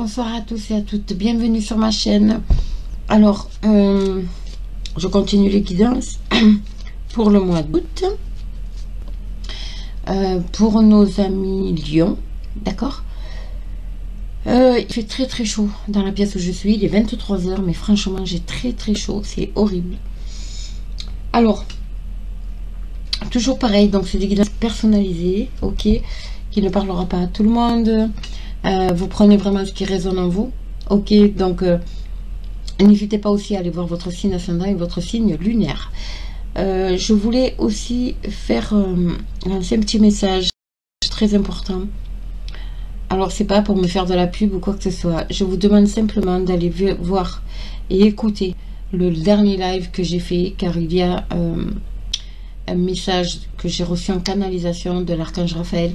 bonsoir à tous et à toutes, bienvenue sur ma chaîne. Alors, je continue les guidances pour le mois d'août, pour nos amis Lion, d'accord. Il fait très chaud dans la pièce où je suis, il est 23 h, mais franchement j'ai très chaud, c'est horrible. Alors, toujours pareil, donc c'est des guidances personnalisées, ok, qui ne parlera pas à tout le monde. Vous prenez vraiment ce qui résonne en vous, ok. Donc n'hésitez pas aussi à aller voir votre signe ascendant et votre signe lunaire. Je voulais aussi faire lancer un petit message très important. Alors c'est pas pour me faire de la pub ou quoi que ce soit, je vous demande simplement d'aller voir et écouter le dernier live que j'ai fait, car il y a un message que j'ai reçu en canalisation de l'archange Raphaël.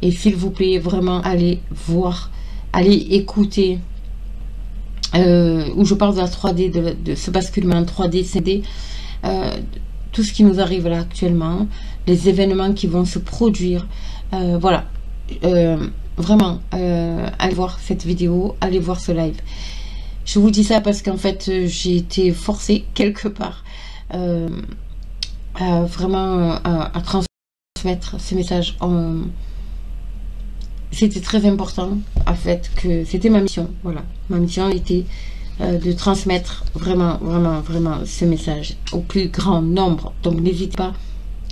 Et s'il vous plaît, vraiment, allez voir, allez écouter, où je parle de la 3D, de ce basculement 3D, 5D, tout ce qui nous arrive là actuellement, les événements qui vont se produire, voilà, vraiment, allez voir cette vidéo, allez voir ce live. Je vous dis ça parce qu'en fait, j'ai été forcée quelque part, vraiment à transmettre ces messages. C'était très important, en fait, que c'était ma mission. Voilà, ma mission était de transmettre vraiment ce message au plus grand nombre. Donc n'hésitez pas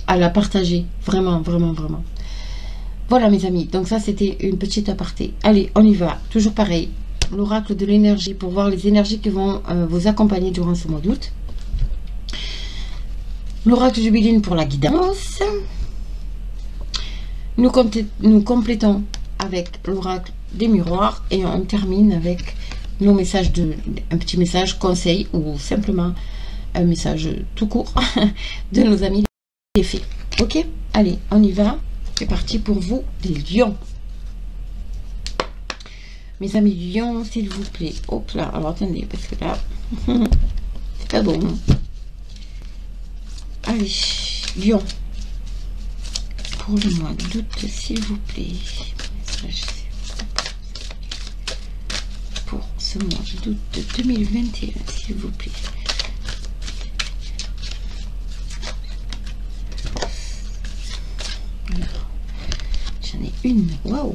à la partager, vraiment. Voilà mes amis, donc ça c'était une petite aparté. Allez, on y va, toujours pareil, l'oracle de l'énergie pour voir les énergies qui vont vous accompagner durant ce mois d'août. L'oracle jubiline pour la guidance. Nous complétons avec l'oracle des miroirs et on termine avec nos messages un petit message conseil ou simplement un message tout court de nos amis les fées. Ok, allez, on y va. C'est parti pour vous, les lions. Mes amis lions, s'il vous plaît. Hop là, alors attendez, parce que là, c'est pas bon. Allez, lion. Pour le mois d'août, s'il vous plaît. Pour ce mois d'août 2021, s'il vous plaît. J'en ai une. Waouh!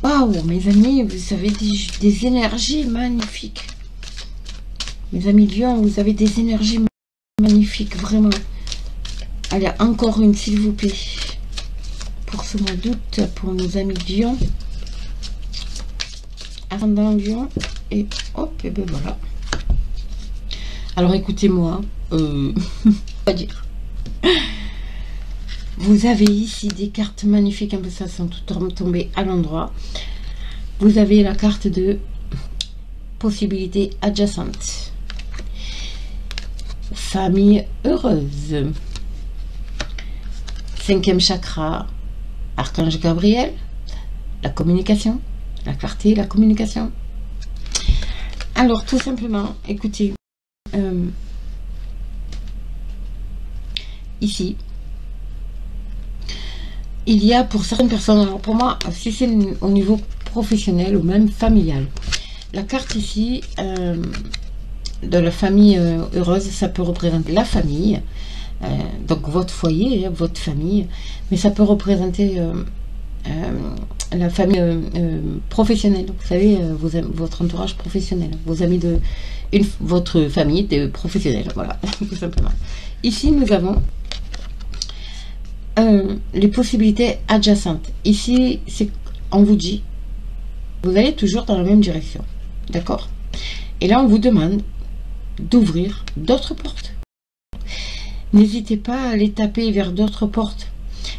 Waouh, mes amis, vous avez des énergies magnifiques. Mes amis lions, vous avez des énergies magnifiques, vraiment. Allez, encore une, s'il vous plaît. Pour ce mois d'août, pour nos amis lions. Ascendant lion. Et hop, et ben voilà. Alors, écoutez-moi. Pas dire. Vous avez ici des cartes magnifiques. Un peu ça, sont toutes tombées à l'endroit. Vous avez la carte de possibilités adjacentes. Famille heureuse. 5e chakra, archange Gabriel, la communication, la clarté, la communication. Alors tout simplement, écoutez, ici, il y a pour certaines personnes, alors pour moi, si c'est au niveau professionnel ou même familial, la carte ici de la famille heureuse, ça peut représenter la famille. Donc votre foyer, votre famille, mais ça peut représenter la famille professionnelle, vous savez, votre entourage professionnel, vos amis votre famille de professionnels, voilà, tout simplement. Ici nous avons les possibilités adjacentes. Ici, on vous dit, vous allez toujours dans la même direction, d'accord? Et là on vous demande d'ouvrir d'autres portes. N'hésitez pas à aller taper vers d'autres portes.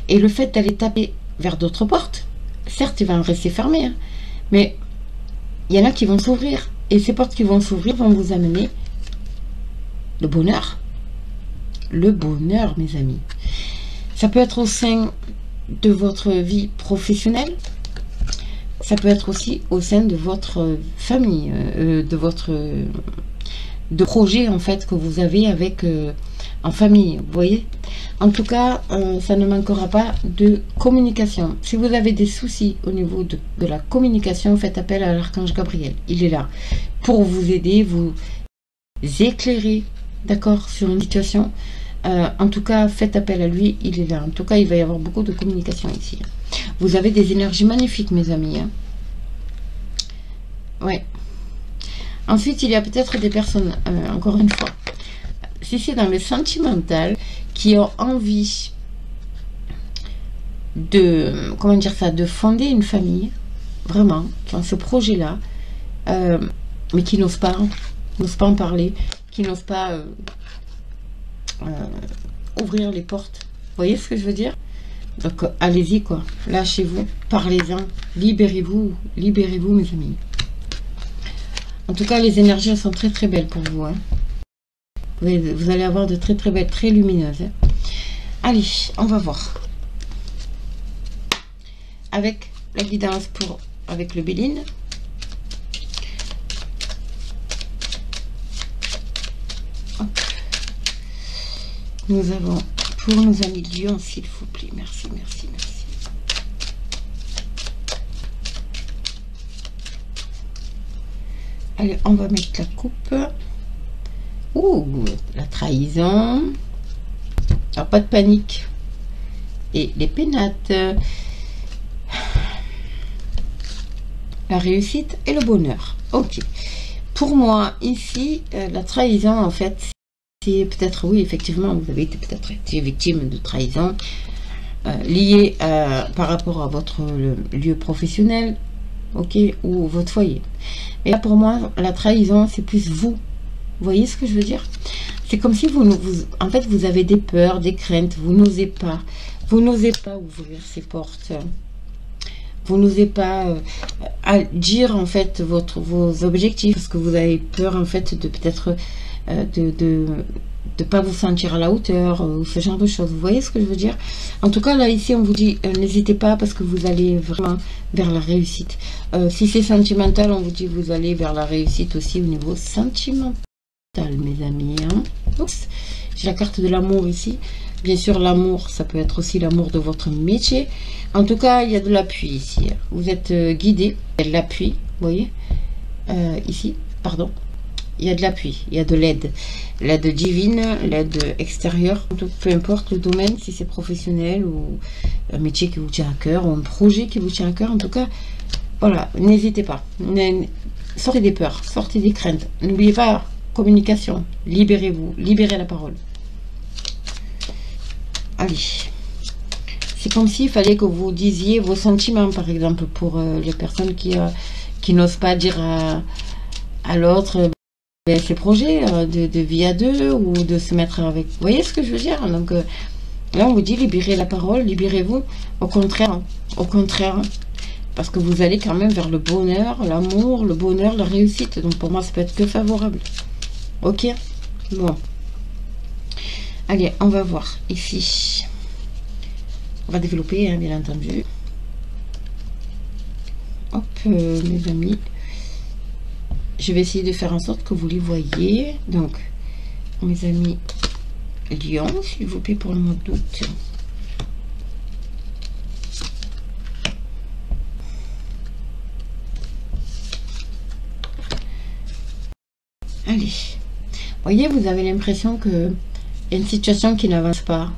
Et le fait d'aller taper vers d'autres portes, certes, il va en rester fermé, hein, mais il y en a qui vont s'ouvrir. Et ces portes qui vont s'ouvrir vont vous amener le bonheur. Le bonheur, mes amis. Ça peut être au sein de votre vie professionnelle. Ça peut être aussi au sein de votre famille, de projet en fait que vous avez avec en famille, vous voyez. En tout cas, ça ne manquera pas de communication. Si vous avez des soucis au niveau de la communication, faites appel à l'archange Gabriel. Il est là pour vous aider, vous éclairer, d'accord, sur une situation. En tout cas, faites appel à lui, il est là. En tout cas, il va y avoir beaucoup de communication ici. Vous avez des énergies magnifiques, mes amis. Hein. Ouais. Ensuite, il y a peut-être des personnes, encore une fois, si c'est dans le sentimental, qui ont envie de, comment dire ça, de fonder une famille, vraiment, dans ce projet-là, mais qui n'osent pas en parler, qui n'osent pas ouvrir les portes. Vous voyez ce que je veux dire? Donc, allez-y, quoi. Lâchez-vous, parlez-en, libérez-vous, mes amis. En tout cas, les énergies elles sont très très belles pour vous. Hein. Vous allez avoir de très très belles, très lumineuses. Hein. Allez, on va voir. Avec la guidance avec le Béline. Hop. Nous avons pour nos amis Lion, s'il vous plaît. Merci, merci, merci. Allez, on va mettre la coupe. Ouh, la trahison. Alors, pas de panique. Et les pénates. La réussite et le bonheur. Ok. Pour moi, ici, la trahison, en fait, c'est peut-être, oui, effectivement, vous avez peut-être été victime de trahison liée par rapport à votre lieu professionnel, ok, ou votre foyer. Et là, pour moi, la trahison, c'est plus vous. Vous voyez ce que je veux dire? C'est comme si en fait, vous avez des peurs, des craintes, vous n'osez pas ouvrir ces portes. Vous n'osez pas dire en fait vos objectifs parce que vous avez peur en fait de peut-être de pas vous sentir à la hauteur ou ce genre de choses. Vous voyez ce que je veux dire? En tout cas là ici on vous dit n'hésitez pas parce que vous allez vraiment vers la réussite. Si c'est sentimental, on vous dit vous allez vers la réussite aussi au niveau sentimental, mes amis. Hein. Oups, j'ai la carte de l'amour ici. Bien sûr, l'amour, ça peut être aussi l'amour de votre métier. En tout cas, il y a de l'appui ici. Vous êtes guidé. Il y a de l'appui, vous voyez. Ici, pardon. Il y a de l'appui, il y a de l'aide. L'aide divine, l'aide extérieure. Peu importe le domaine, si c'est professionnel ou un métier qui vous tient à cœur ou un projet qui vous tient à cœur. En tout cas, voilà, n'hésitez pas. Sortez des peurs, sortez des craintes. N'oubliez pas, communication. Libérez-vous, libérez la parole. Allez, c'est comme s'il fallait que vous disiez vos sentiments, par exemple, pour les personnes qui n'osent pas dire à l'autre ses projets de vie à deux ou de se mettre avec. Vous voyez ce que je veux dire? Donc là, on vous dit libérez la parole, libérez-vous. Au contraire, parce que vous allez quand même vers le bonheur, l'amour, le bonheur, la réussite. Donc pour moi, ça peut être que favorable. Ok? Bon. Allez, on va voir ici. On va développer, hein, bien entendu. Hop, mes amis. Je vais essayer de faire en sorte que vous les voyez. Donc, mes amis Lion, s'il vous plaît, pour le mois d'août. Allez. Voyez, vous avez l'impression que il y a une situation qui n'avance pas.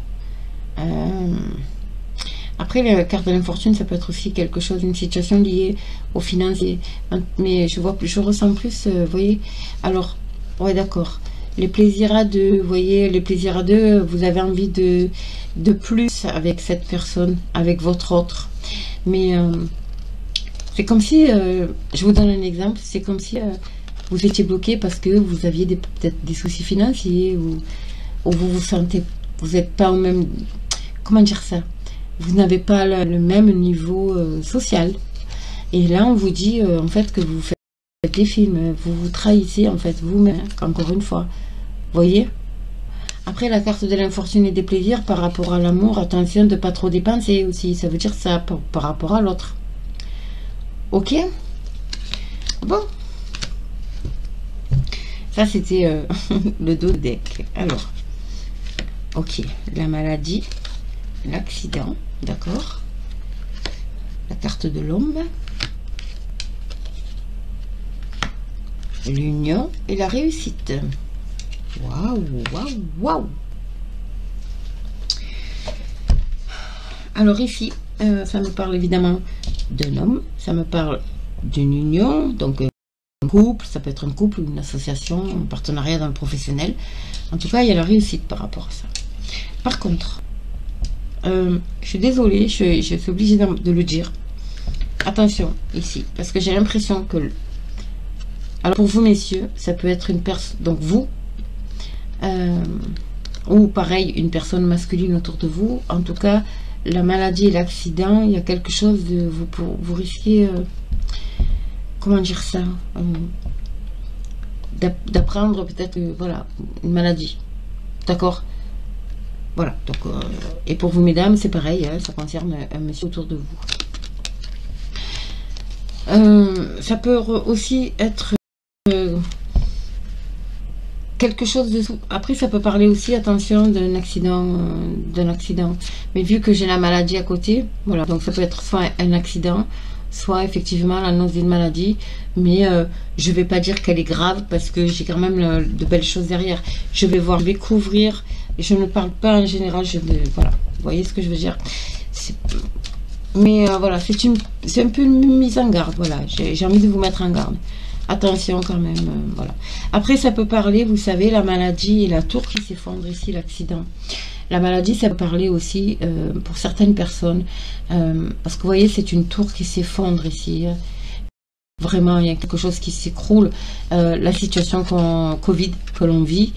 Après, la carte de l'infortune, ça peut être aussi quelque chose, une situation liée aux financiers. Mais je ressens plus, vous voyez. Alors, ouais, d'accord. Les plaisirs à deux, vous voyez, les plaisirs à deux, vous avez envie de plus avec cette personne, avec votre autre. Mais c'est comme si, je vous donne un exemple, c'est comme si vous étiez bloqué parce que vous aviez peut-être des soucis financiers ou vous vous sentez, vous n'êtes pas au même, comment dire ça, vous n'avez pas le même niveau social. Et là, on vous dit en fait que vous faites des films, vous vous trahissez en fait vous-même, encore une fois. Vous voyez? Après, la carte de l'infortune et des plaisirs par rapport à l'amour, attention de ne pas trop dépenser aussi. Ça veut dire ça par rapport à l'autre. Ok? Bon. Ça, c'était le dos de deck. Alors. Ok, la maladie, l'accident, d'accord. La carte de l'homme, l'union et la réussite. Waouh, waouh, waouh. Alors ici, ça me parle évidemment d'un homme, ça me parle d'une union, donc un couple, ça peut être un couple, une association, un partenariat dans le professionnel. En tout cas, il y a la réussite par rapport à ça. Par contre, je suis désolée, je suis obligée de le dire. Attention ici, parce que j'ai l'impression que... Alors pour vous messieurs, ça peut être une personne, donc vous, ou pareil, une personne masculine autour de vous. En tout cas, la maladie et l'accident, il y a quelque chose de... Vous risquez... comment dire ça, d'apprendre peut-être, voilà, une maladie. D'accord. Voilà. Donc, et pour vous, mesdames, c'est pareil, hein, ça concerne un monsieur autour de vous. Ça peut aussi être quelque chose de... Après, ça peut parler aussi, attention, d'un accident. Mais vu que j'ai la maladie à côté, voilà. Donc, ça peut être soit un accident, soit effectivement l'annonce d'une maladie, mais je vais pas dire qu'elle est grave parce que j'ai quand même de belles choses derrière. Je vais voir, je vais couvrir. Je ne parle pas en général. Voilà, vous voyez ce que je veux dire. Mais voilà, c'est un peu une mise en garde. Voilà, j'ai envie de vous mettre en garde. Attention quand même, voilà. Après, ça peut parler, vous savez, la maladie et la tour qui s'effondre ici, l'accident. La maladie, ça peut parler aussi pour certaines personnes, parce que vous voyez, c'est une tour qui s'effondre ici. Vraiment, il y a quelque chose qui s'écroule. La situation Covid que l'on vit,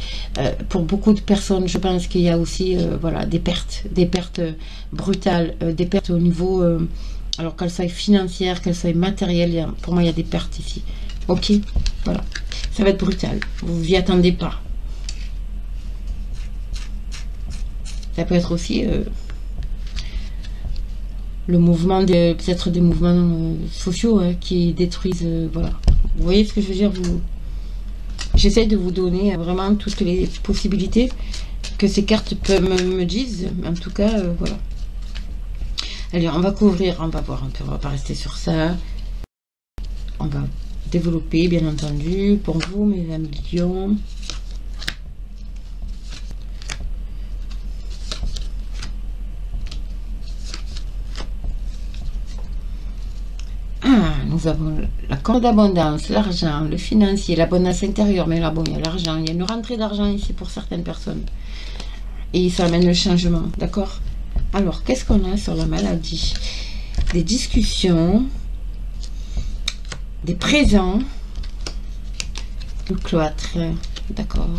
pour beaucoup de personnes, je pense qu'il y a aussi voilà, des pertes brutales, des pertes au niveau, alors qu'elles soient financières, qu'elles soient matérielles. Pour moi, il y a des pertes ici. Ok, voilà, ça va être brutal. Vous n'y attendez pas. Ça peut être aussi le mouvement, peut-être des mouvements sociaux qui détruisent. Voilà. Vous voyez ce que je veux dire? J'essaie de vous donner vraiment toutes les possibilités que ces cartes me disent. En tout cas, voilà. Allez, on va couvrir, on va voir un peu, on va pas rester sur ça. On va développer, bien entendu, pour vous, mes amis lions. Ah, nous avons la corde d'abondance, l'argent, le financier, l'abondance intérieure. Mais là, bon, il y a l'argent, il y a une rentrée d'argent ici pour certaines personnes. Et ça amène le changement, d'accord? Alors, qu'est-ce qu'on a sur la maladie? Des discussions, des présents, le cloître, d'accord?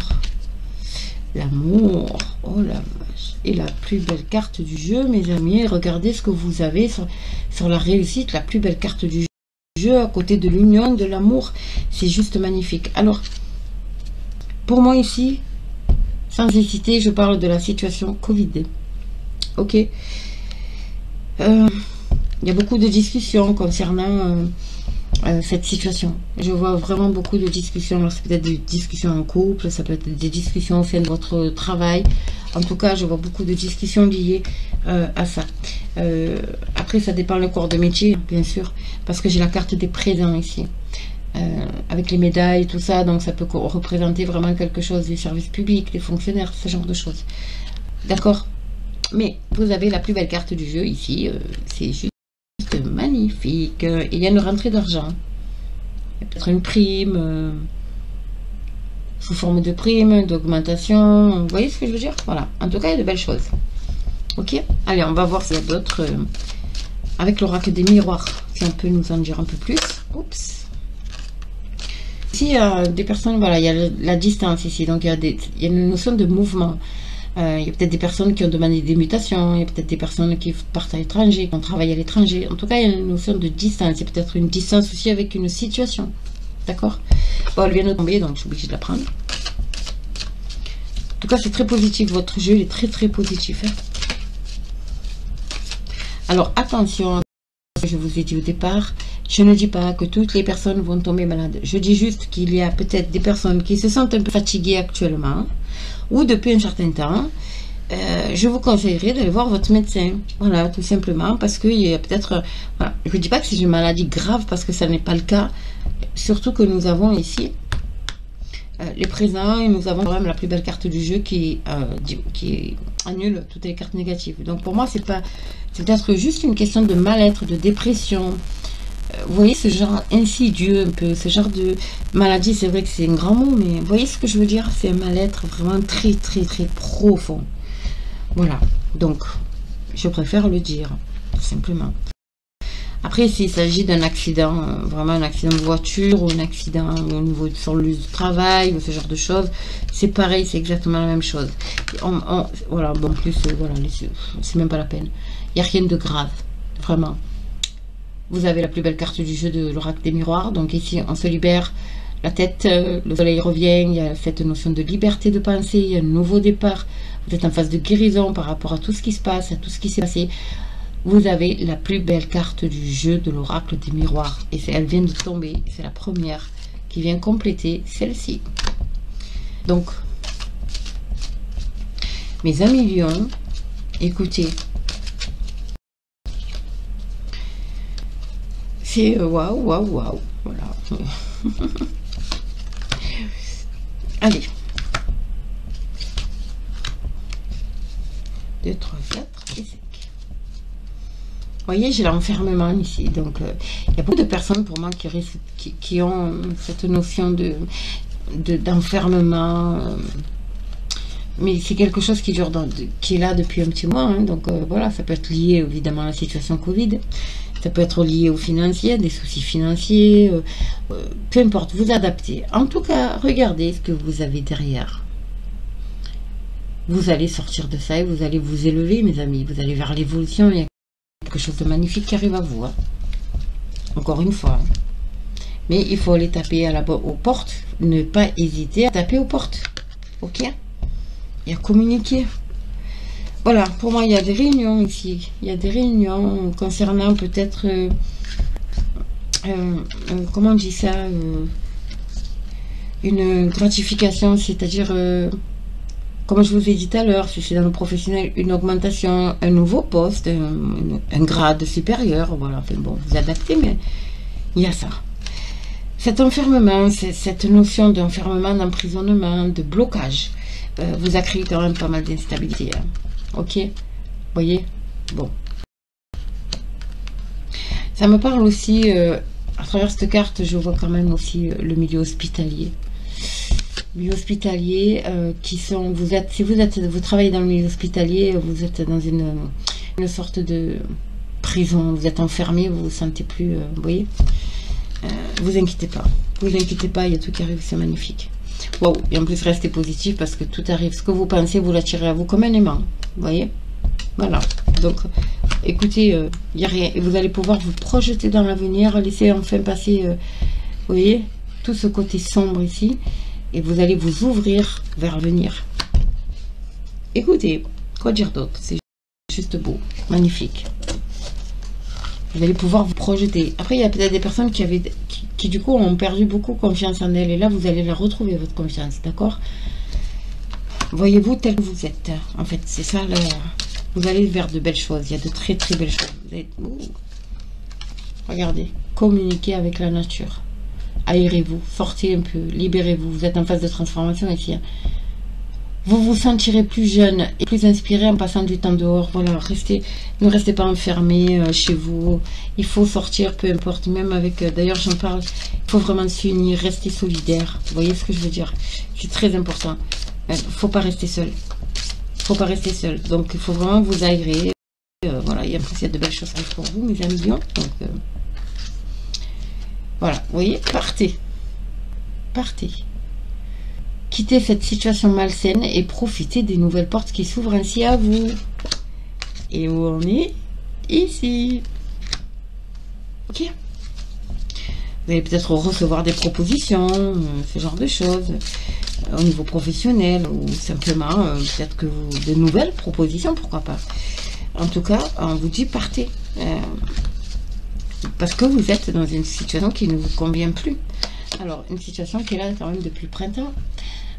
L'amour, oh la vache. Et la plus belle carte du jeu, mes amis, regardez ce que vous avez sur la réussite, la plus belle carte du jeu à côté de l'union, de l'amour. C'est juste magnifique. Alors, pour moi ici, sans hésiter, je parle de la situation Covid. Ok. Il y a beaucoup de discussions concernant cette situation. Je vois vraiment beaucoup de discussions. C'est peut-être des discussions en couple, ça peut être des discussions au sein de votre travail. En tout cas, je vois beaucoup de discussions liées à ça. Après, ça dépend le corps de métier, bien sûr, parce que j'ai la carte des présents ici. Avec les médailles, tout ça, donc ça peut représenter vraiment quelque chose, des services publics, des fonctionnaires, ce genre de choses. D'accord? Mais vous avez la plus belle carte du jeu ici, c'est juste magnifique. Et il y a une rentrée d'argent. Il y a peut-être une prime, sous forme de prime, d'augmentation. Vous voyez ce que je veux dire? Voilà. En tout cas, il y a de belles choses. Ok? Allez, on va voir s'il y a d'autres. Avec l'oracle des miroirs, si on peut nous en dire un peu plus. Oups. Ici, il y a des personnes, voilà, il y a la distance ici. Donc, il y a une notion de mouvement. Il y a peut-être des personnes qui ont demandé des mutations, il y a peut-être des personnes qui partent à l'étranger, qui ont travaillé à l'étranger. En tout cas, il y a une notion de distance. Il y a peut-être une distance aussi avec une situation. D'accord? Bon, elle vient de tomber, donc je suis obligée de la prendre. En tout cas, c'est très positif. Votre jeu, il est très, très positif. Hein. Alors, attention, je vous ai dit au départ, je ne dis pas que toutes les personnes vont tomber malades. Je dis juste qu'il y a peut-être des personnes qui se sentent un peu fatiguées actuellement, ou depuis un certain temps, je vous conseillerais d'aller voir votre médecin. Voilà, tout simplement, parce qu'il y a peut-être... Voilà. Je ne dis pas que c'est une maladie grave, parce que ça n'est pas le cas. Surtout que nous avons ici les présents, et nous avons quand même la plus belle carte du jeu qui annule toutes les cartes négatives. Donc pour moi, c'est peut-être juste une question de mal-être, de dépression. Vous voyez ce genre insidieux, un peu, ce genre de maladie, c'est vrai que c'est un grand mot, mais vous voyez ce que je veux dire? C'est un mal-être vraiment très, très, très profond. Voilà, donc je préfère le dire, tout simplement. Après, s'il s'agit d'un accident, vraiment un accident de voiture, ou un accident au niveau sur le lieu de travail, ou ce genre de choses, c'est pareil, c'est exactement la même chose. Voilà, bon, en plus, voilà, c'est même pas la peine. Il n'y a rien de grave, vraiment. Vous avez la plus belle carte du jeu de l'oracle des miroirs. Donc ici, on se libère la tête, le soleil revient, il y a cette notion de liberté de pensée, il y a un nouveau départ. Vous êtes en phase de guérison par rapport à tout ce qui se passe, à tout ce qui s'est passé. Vous avez la plus belle carte du jeu de l'oracle des miroirs. Et elle vient de tomber, c'est la première qui vient compléter celle-ci. Donc, mes amis lions, écoutez. C'est waouh, waouh, waouh. Voilà. Allez. 2, 3, 4 et 5. Vous voyez, j'ai l'enfermement ici. Donc, il y a beaucoup de personnes pour moi qui ont cette notion d'enfermement. Mais c'est quelque chose qui dure qui est là depuis un petit mois. Hein, donc, voilà, ça peut être lié évidemment à la situation Covid. Ça peut être lié aux financiers, des soucis financiers, peu importe, vous adaptez. En tout cas, regardez ce que vous avez derrière. Vous allez sortir de ça et vous allez vous élever, mes amis. Vous allez vers l'évolution. Il y a quelque chose de magnifique qui arrive à vous. Hein. Encore une fois. Hein. Mais il faut aller taper aux portes. Ne pas hésiter à taper aux portes. Ok? Et à communiquer. Voilà, pour moi, il y a des réunions ici. Il y a des réunions concernant peut-être... comment on dit ça une gratification, c'est-à-dire... comme je vous ai dit tout à l'heure, si c'est dans le professionnel, une augmentation, un nouveau poste, un grade supérieur. Voilà, enfin bon, vous adaptez, mais il y a ça. Cet enfermement, cette notion d'enfermement, d'emprisonnement, de blocage, vous a créé quand même pas mal d'instabilité. Hein. Ok, voyez, bon. Ça me parle aussi, à travers cette carte, je vois quand même aussi le milieu hospitalier. Milieu hospitalier, si vous travaillez dans le milieu hospitalier, vous êtes dans une sorte de prison, vous êtes enfermé, vous vous sentez plus, vous voyez. Vous inquiétez pas, il y a tout qui arrive, c'est magnifique. Wow, et en plus restez positif parce que tout arrive, ce que vous pensez, vous l'attirez à vous comme un aimant. Vous voyez, voilà. Donc, écoutez, il n'y a rien. Et vous allez pouvoir vous projeter dans l'avenir, laisser enfin passer, vous voyez, tout ce côté sombre ici. Et vous allez vous ouvrir vers l'avenir. Écoutez, quoi dire d'autre? C'est juste beau, magnifique. Vous allez pouvoir vous projeter. Après, il y a peut-être des personnes qui du coup ont perdu beaucoup confiance en elles. Et là, vous allez la retrouver, votre confiance, d'accord? Voyez-vous tel que vous êtes. En fait, c'est ça. Vous allez vers de belles choses. Il y a de très très belles choses. Regardez. Communiquez avec la nature. Aérez-vous. Sortez un peu. Libérez-vous. Vous êtes en phase de transformation ici. Vous vous sentirez plus jeune et plus inspiré en passant du temps dehors. Voilà. Ne restez pas enfermé chez vous. Il faut sortir, peu importe. Même avec... D'ailleurs, j'en parle. Il faut vraiment s'unir. Rester solidaire. Vous voyez ce que je veux dire? C'est très important. Il ne faut pas rester seul. Donc, il faut vraiment vous aérer. Voilà, et en plus, il y a de belles choses pour vous, mes amis lions. Donc, voilà, vous voyez, partez. Quittez cette situation malsaine et profitez des nouvelles portes qui s'ouvrent ainsi à vous. Et où on est? Ici. Ok. Vous allez peut-être recevoir des propositions, ce genre de choses. Au niveau professionnel ou simplement peut-être que de nouvelles propositions, pourquoi pas. En tout cas, on vous dit partez parce que vous êtes dans une situation qui ne vous convient plus. Alors une situation qui est là quand même depuis le printemps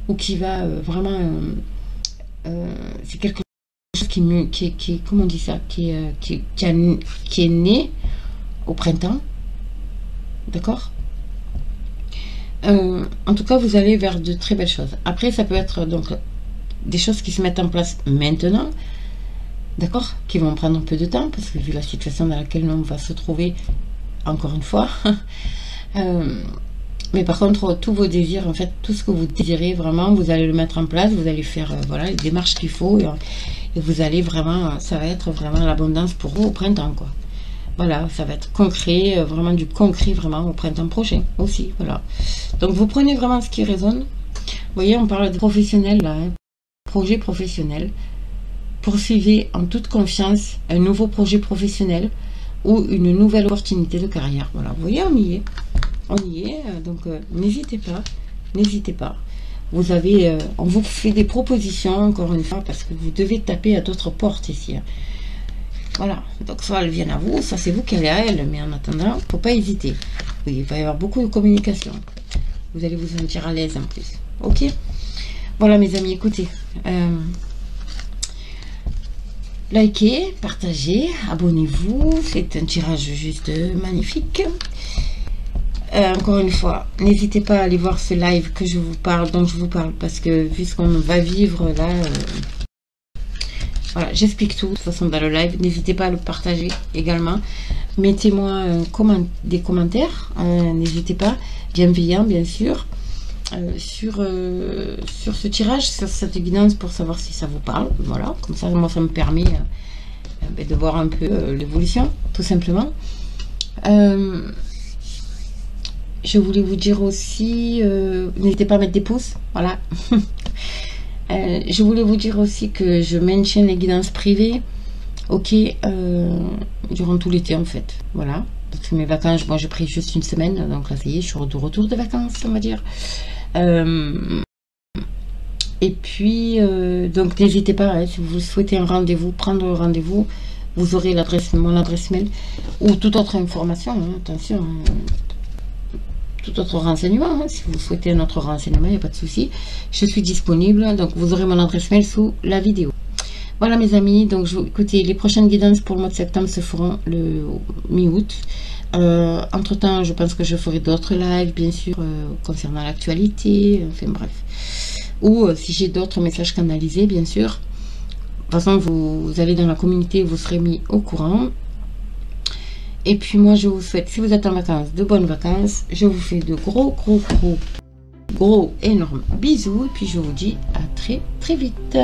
ou qui va vraiment c'est quelque comment on dit ça, qui est né au printemps, d'accord. En tout cas, vous allez vers de très belles choses. Après, ça peut être donc des choses qui se mettent en place maintenant, d'accord, qui vont prendre un peu de temps, parce que vu la situation dans laquelle on va se trouver, encore une fois, mais par contre, tous vos désirs, en fait, tout ce que vous désirez vraiment, vous allez le mettre en place, vous allez faire voilà, les démarches qu'il faut, et vous allez vraiment, ça va être vraiment l'abondance pour vous au printemps, quoi. Voilà, ça va être concret, vraiment du concret, vraiment au printemps prochain aussi, voilà. Donc vous prenez vraiment ce qui résonne. Vous voyez, on parle de professionnel là, hein, projet professionnel. Poursuivez en toute confiance un nouveau projet professionnel ou une nouvelle opportunité de carrière. Voilà, vous voyez, on y est. On y est, donc n'hésitez pas, n'hésitez pas. Vous avez, on vous fait des propositions, encore une fois, parce que vous devez taper à d'autres portes ici. Hein. Voilà, donc soit elles viennent à vous, soit c'est vous qui allez à elles, mais en attendant, il ne faut pas hésiter. Oui, il va y avoir beaucoup de communication. Vous allez vous sentir à l'aise en plus. Ok. Voilà mes amis, écoutez. Likez, partagez, abonnez-vous. C'est un tirage juste magnifique. Encore une fois, n'hésitez pas à aller voir ce live que je vous parle, dont je vous parle, parce que vu ce qu'on va vivre là, voilà, j'explique tout de toute façon dans le live. N'hésitez pas à le partager également. Mettez-moi des commentaires, n'hésitez pas, bienveillants bien sûr, sur ce tirage, sur cette guidance pour savoir si ça vous parle. Voilà, comme ça, moi, ça me permet de voir un peu l'évolution, tout simplement. Je voulais vous dire aussi, n'hésitez pas à mettre des pouces, voilà. Je voulais vous dire aussi que je maintiens les guidances privées, ok, durant tout l'été en fait, voilà. Parce que mes vacances, moi j'ai pris juste une semaine, donc là ça y est, je suis de retour de vacances, on va dire. Et puis, donc n'hésitez pas, hein, si vous souhaitez un rendez-vous, prendre un rendez-vous, vous aurez mon adresse mail ou toute autre information, hein, attention. Tout autre renseignement, hein. Si vous souhaitez un autre renseignement, il n'y a pas de souci, je suis disponible, donc vous aurez mon adresse mail sous la vidéo. Voilà mes amis, donc écoutez, les prochaines guidances pour le mois de septembre se feront le mi-août. Entre temps, je pense que je ferai d'autres lives, bien sûr, concernant l'actualité, enfin bref, ou si j'ai d'autres messages canalisés, bien sûr. De toute façon, vous allez dans la communauté, vous serez mis au courant. Et puis moi je vous souhaite, si vous êtes en vacances, de bonnes vacances. Je vous fais de gros énormes bisous. Et puis je vous dis à très vite.